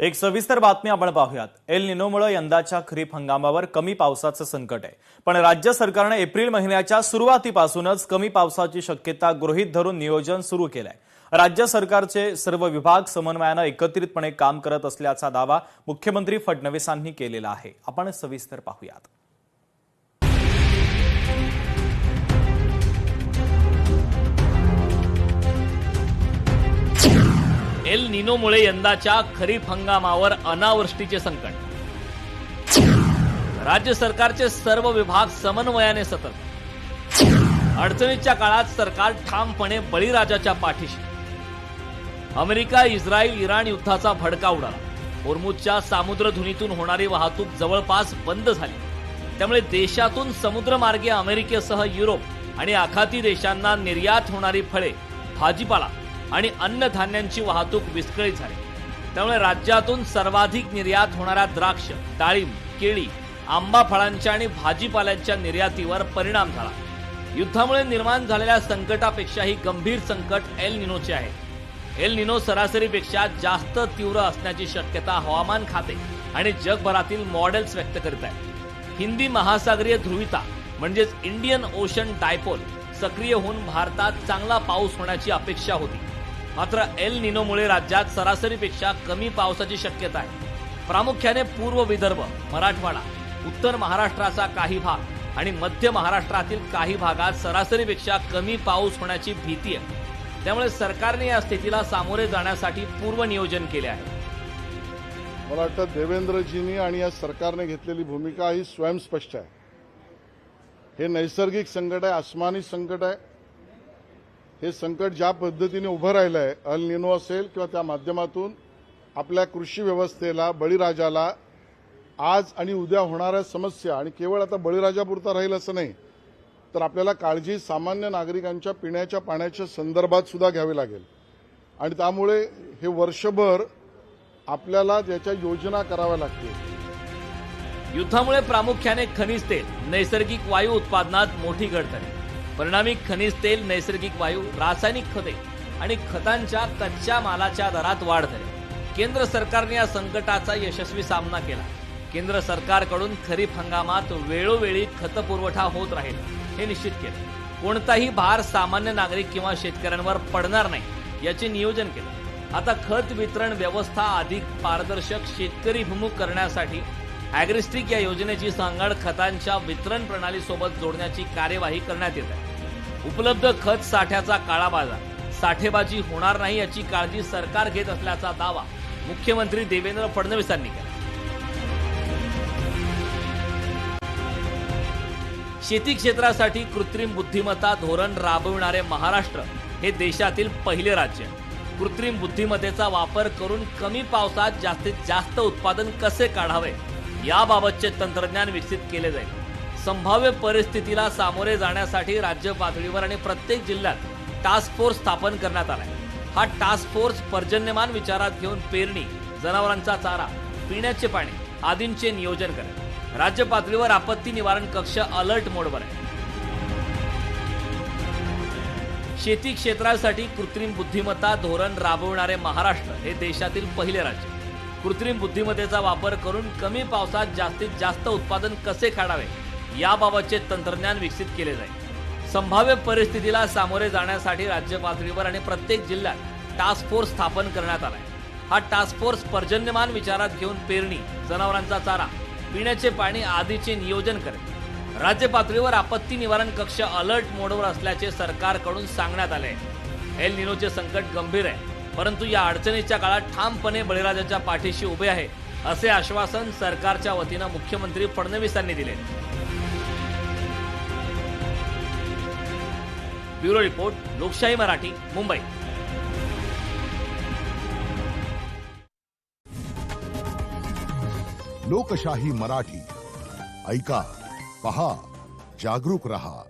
एक सविस्तर बातमी आपण पाहूयात। एल निनोमुळे यंदाच्या खरीप हंगामावर कमी पावसाचं संकट आहे, पण राज्य सरकारने एप्रिल महिन्याच्या सुरुवातीपासूनच कमी पावसाची शक्यता गृहीत धरून नियोजन सुरू केलंय। राज्य सरकारचे सर्व विभाग समन्वयाने एकत्रितपणे काम करत असल्याचा दावा मुख्यमंत्री फडणवीसांनी केलेला आहे। आपण सविस्तर पाहूयात। एल निनोमुळे यंदाच्या खरीप हंगामावर अनावृष्टीचे संकट। राज्य सरकारचे सर्व विभाग समन्वयाने सतर्क। अडचणीच्या काळात सरकार ठामपणे बळीराजाच्या पाठीशी। अमेरिका, इस्रायल, इराण युद्धाचा भडका उडाला। होर्मुझच्या सामुद्रधुनीतून होणारी वाहतूक जवळपास बंद झाली। त्यामुळे देशातून समुद्रमार्गे अमेरिकेसह युरोप आणि आखाती देशांना निर्यात होणारी फळे, भाजीपाला आणि अन्नधान्यांची वाहतूक विस्कळीत झाली। त्यामुळे राज्यातून सर्वाधिक निर्यात होणाऱ्या द्राक्ष, डाळिंब, केळी, आंबा फळांच्या आणि भाजीपाल्याच्या निर्यातीवर परिणाम झाला। युद्धामुळे निर्माण झालेल्या संकटापेक्षाही गंभीर संकट एल निनोचे आहे। एल निनो सरासरीपेक्षा जास्त तीव्र असण्याची शक्यता हवामान खाते आणि जगभरातील मॉडेल्स व्यक्त करत आहेत। हिंदी महासागरीय ध्रुवीता म्हणजेच इंडियन ओशन डायपोल सक्रिय होऊन भारतात चांगला पाऊस होण्याची अपेक्षा होती, मात्र एल निनोमुळे राज्यात सरासरीपेक्षा कमी पावसाची शक्यता आहे। प्रामुख्याने पूर्व विदर्भ, मराठवाडा, उत्तर महाराष्ट्राचा काही भाग आणि मध्य महाराष्ट्रातील काही भागात सरासरीपेक्षा कमी पाऊस होण्याची भीती आहे। त्यामुळे सरकारने या स्थितीला सामोरे जाण्यासाठी पूर्व नियोजन केले आहे। मला वाटतं देवेंद्रजींनी आणि या सरकारने घेतलेली भूमिका ही स्वयंस्पष्ट आहे। हे नैसर्गिक संकट आहे, आसमानी संकट आहे। हे संकट ज्या पद्धतीने उभं राहिलं आहे, एल निनो असेल किंवा त्या माध्यमातून आपल्या कृषी व्यवस्थेला, बळीराजाला आज आणि उद्या होणाऱ्या समस्या, आणि केवळ आता बळीराजापुरता राहील असं नाही, तर आपल्याला काळजी सामान्य नागरिकांच्या पिण्याच्या पाण्याच्या संदर्भात सुद्धा घ्यावी लागेल। आणि त्यामुळे हे वर्षभर आपल्याला त्याच्या योजना कराव्या लागतील। युद्धामुळे प्रामुख्याने खनिज तेल, नैसर्गिक वायू उत्पादनात मोठी घट झाली। परिणामी खनिज तेल, नैसर्गिक वायू, रासायनिक खते आणि खतांच्या कच्च्या मालाच्या दरात वाढ झाली। केंद्र सरकारने या संकटाचा यशस्वी सामना केला। केंद्र सरकारकडून खरीप हंगामात वेळोवेळी खत पुरवठा होत राहील हे निश्चित केले। कोणताही भार सामान्य नागरिक किंवा शेतकऱ्यांवर पडणार नाही याचे नियोजन केले। आता खत वितरण व्यवस्था अधिक पारदर्शक, शेतकरीभिमुख करण्यासाठी ॲग्रिस्टिक या योजनेची सांगड खतांच्या वितरण प्रणालीसोबत जोडण्याची कार्यवाही करण्यात येत आहे। उपलब्ध खत साठ्याचा काळाबाजार, साठेबाजी होणार नाही याची काळजी सरकार घेत असल्याचा दावा मुख्यमंत्री देवेंद्र फडणवीसांनी केला। शेती क्षेत्रासाठी कृत्रिम बुद्धिमत्ता धोरण राबविणारे महाराष्ट्र हे देशातील पहिले राज्य आहे। कृत्रिम बुद्धिमत्तेचा वापर करून कमी पावसात जास्तीत जास्त उत्पादन कसे काढावे याबाबतचे तंत्रज्ञान विकसित केले जाईल। संभाव्य परिस्थितीला सामोरे जाण्यासाठी राज्य पातळीवर आणि प्रत्येक जिल्ह्यात टास्क फोर्स स्थापन करण्यात आलाय। हा टास्क फोर्स पर्जन्यमान विचारात घेऊन पेरणी, जनावरांचा चारा, पिण्याचे पाणी आदींचे नियोजन करेल। राज्य पातळीवर आपत्ती निवारण कक्ष अलर्ट मोडवर आहे। शेती क्षेत्रासाठी कृत्रिम बुद्धिमत्ता धोरण राबविणारे महाराष्ट्र हे देशातील पहिले राज्य। कृत्रिम बुद्धिमत्तेचा वापर करून कमी पावसात जास्तीत जास्त उत्पादन कसे काढावे याबाबतचे तंत्रज्ञान विकसित केले जाईल। संभाव्य परिस्थितीला सामोरे जाण्यासाठी राज्य पातळीवर आणि प्रत्येक जिल्ह्यात टास्क फोर्स स्थापन करण्यात आलाय। हा टास्क फोर्स पर्जन्यमान विचारात घेऊन पेरणी, जनावरांचा चारा, पिण्याचे पाणी आदीचे नियोजन करेल। राज्य पातळीवर आपत्ती निवारण कक्ष अलर्ट मोडवर असल्याचे सरकारकडून सांगण्यात आले आहे। एल निनोचे संकट गंभीर आहे, परंतु या अडचणीच्या काळात ठामपणे बळीराजाच्या पाठीशी उभे आहे असे आश्वासन सरकारच्या वतीने मुख्यमंत्री फडणवीसांनी दिले। ब्युरो रिपोर्ट, लोकशाही मराठी, मुंबई। लोकशाही मराठी ऐका, पहा, जागरूक रहा।